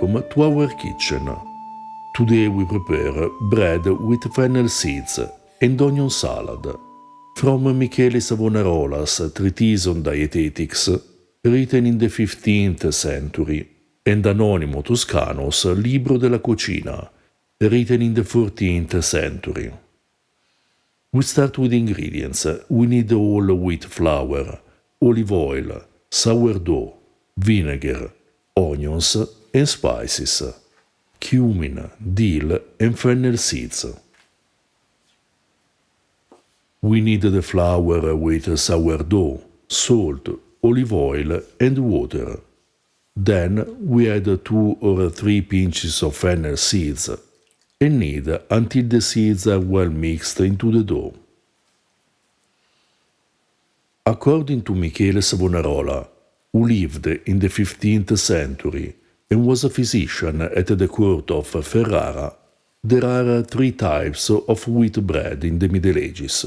welcome to our kitchen. Today we prepare bread with fennel seeds and onion salad. From Michele Savonarola's Treatise on Dietetics, written in the 15th century, and Anonimo Toscano's Libro della Cucina, written in the 14th century. We start with ingredients. We need whole wheat flour, olive oil, sourdough, vinegar, onions and spices, cumin, dill and fennel seeds. We need the flour with sourdough, salt, olive oil and water. Then we add 2 or 3 pinches of fennel seeds and knead until the seeds are well mixed into the dough. According to Michele Savonarola, who lived in the 15th century and was a physician at the court of Ferrara, there are 3 types of wheat bread in the Middle Ages.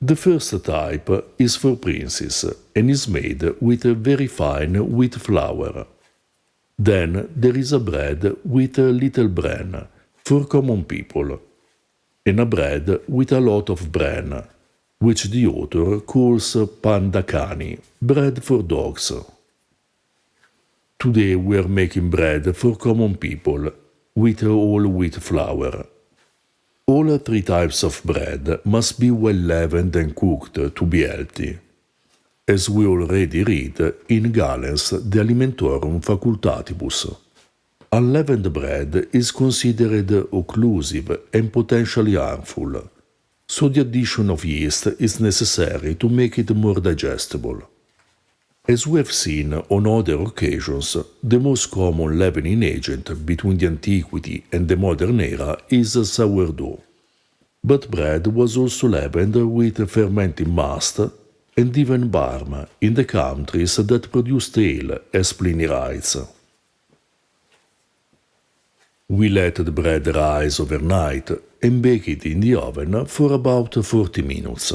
The first type is for princes and is made with very fine wheat flour. Then there is a bread with a little bran for common people, and a bread with a lot of bran, which the author calls pan da cani, bread for dogs. Today we are making bread for common people with whole wheat flour. All 3 types of bread must be well leavened and cooked to be healthy, as we already read in Galen's De Alimentorum Facultatibus. Unleavened bread is considered occlusive and potentially harmful, so the addition of yeast is necessary to make it more digestible. As we have seen on other occasions, the most common leavening agent between the Antiquity and the modern era is sourdough. But bread was also leavened with fermenting must and even barm in the countries that produced ale, as Pliny writes. We let the bread rise overnight and bake it in the oven for about 40 minutes.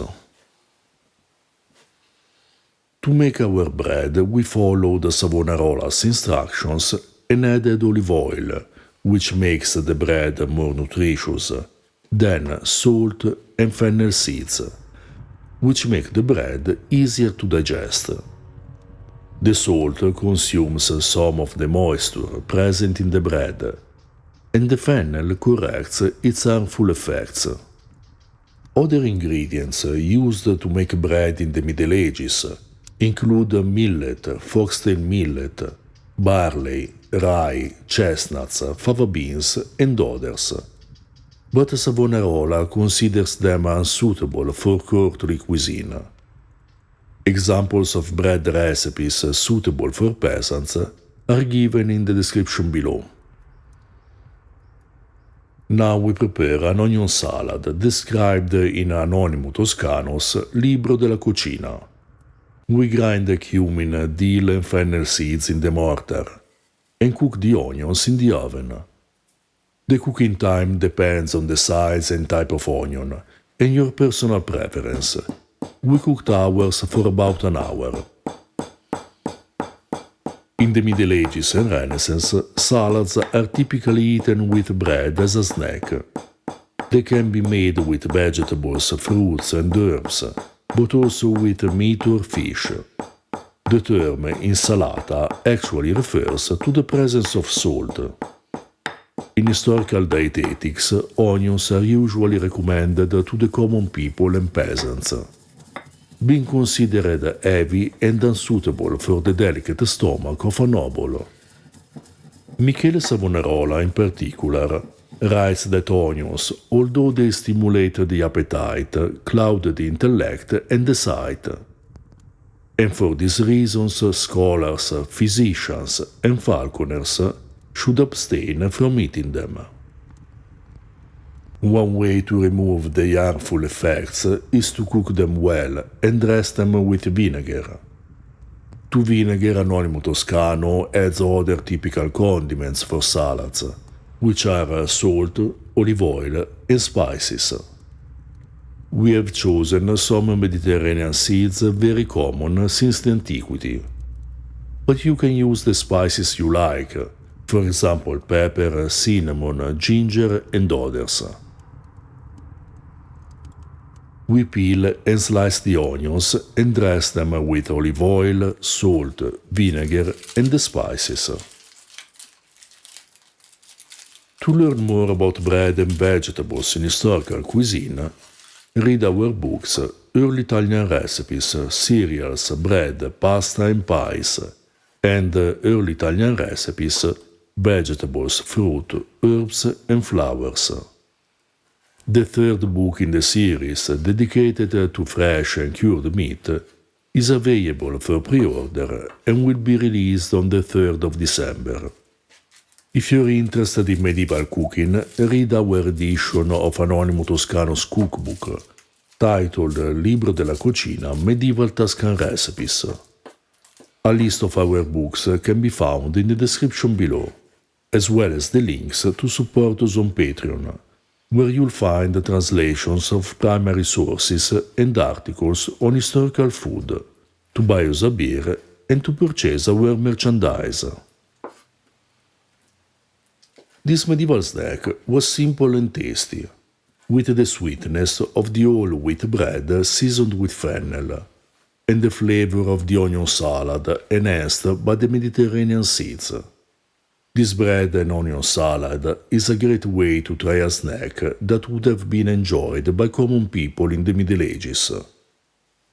To make our bread, we followed Savonarola's instructions and added olive oil, which makes the bread more nutritious, then salt and fennel seeds, which make the bread easier to digest. The salt consumes some of the moisture present in the bread, and the fennel corrects its harmful effects. Other ingredients used to make bread in the Middle Ages include millet, foxtail millet, barley, rye, chestnuts, fava beans, and others. But Savonarola considers them unsuitable for courtly cuisine. Examples of bread recipes suitable for peasants are given in the description below. Now we prepare an onion salad described in Anonimo Toscano's Libro della Cucina. We grind the cumin, dill and fennel seeds in the mortar and cook the onions in the oven. The cooking time depends on the size and type of onion and your personal preference. We cooked ours for about an hour. In the Middle Ages and Renaissance, salads are typically eaten with bread as a snack. They can be made with vegetables, fruits and herbs, but also with meat or fish. The term insalata actually refers to the presence of salt. In historical dietetics, onions are usually recommended to the common people and peasants, being considered heavy and unsuitable for the delicate stomach of a noble. Michele Savonarola, in particular, writes that onions, although they stimulate the appetite, cloud the intellect and the sight. And for these reasons, scholars, physicians, and falconers should abstain from eating them. One way to remove the harmful effects is to cook them well and dress them with vinegar. To vinegar, Anonimo Toscano adds other typical condiments for salads, which are salt, olive oil, and spices. We have chosen some Mediterranean seeds very common since the Antiquity. But you can use the spices you like, For example, pepper, cinnamon, ginger, and others. We peel and slice the onions and dress them with olive oil, salt, vinegar, and the spices. To learn more about bread and vegetables in historical cuisine, read our books Early Italian Recipes, Cereals, Bread, Pasta and Pies, and Early Italian Recipes, Vegetables, Fruit, Herbs and Flowers. The third book in the series, dedicated to fresh and cured meat, is available for pre-order and will be released on the 3rd of December. If you're interested in medieval cooking, read our edition of Anonimo Toscano's cookbook, titled Libro della Cucina Medieval Tuscan Recipes. A list of our books can be found in the description below, as well as the links to support us on Patreon, where you'll find translations of primary sources and articles on historical food, to buy us a beer and to purchase our merchandise. This medieval snack was simple and tasty, with the sweetness of the whole wheat bread seasoned with fennel, and the flavor of the onion salad enhanced by the Mediterranean seeds. This bread and onion salad is a great way to try a snack that would have been enjoyed by common people in the Middle Ages.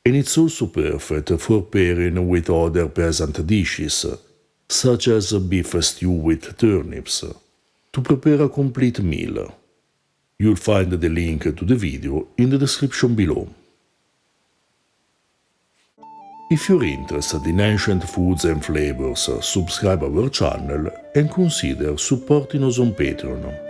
And it's also perfect for pairing with other peasant dishes, such as beef stew with turnips, to prepare a complete meal. You'll find the link to the video in the description below. If you're interested in ancient foods and flavors, subscribe our channel and consider supporting us on Patreon.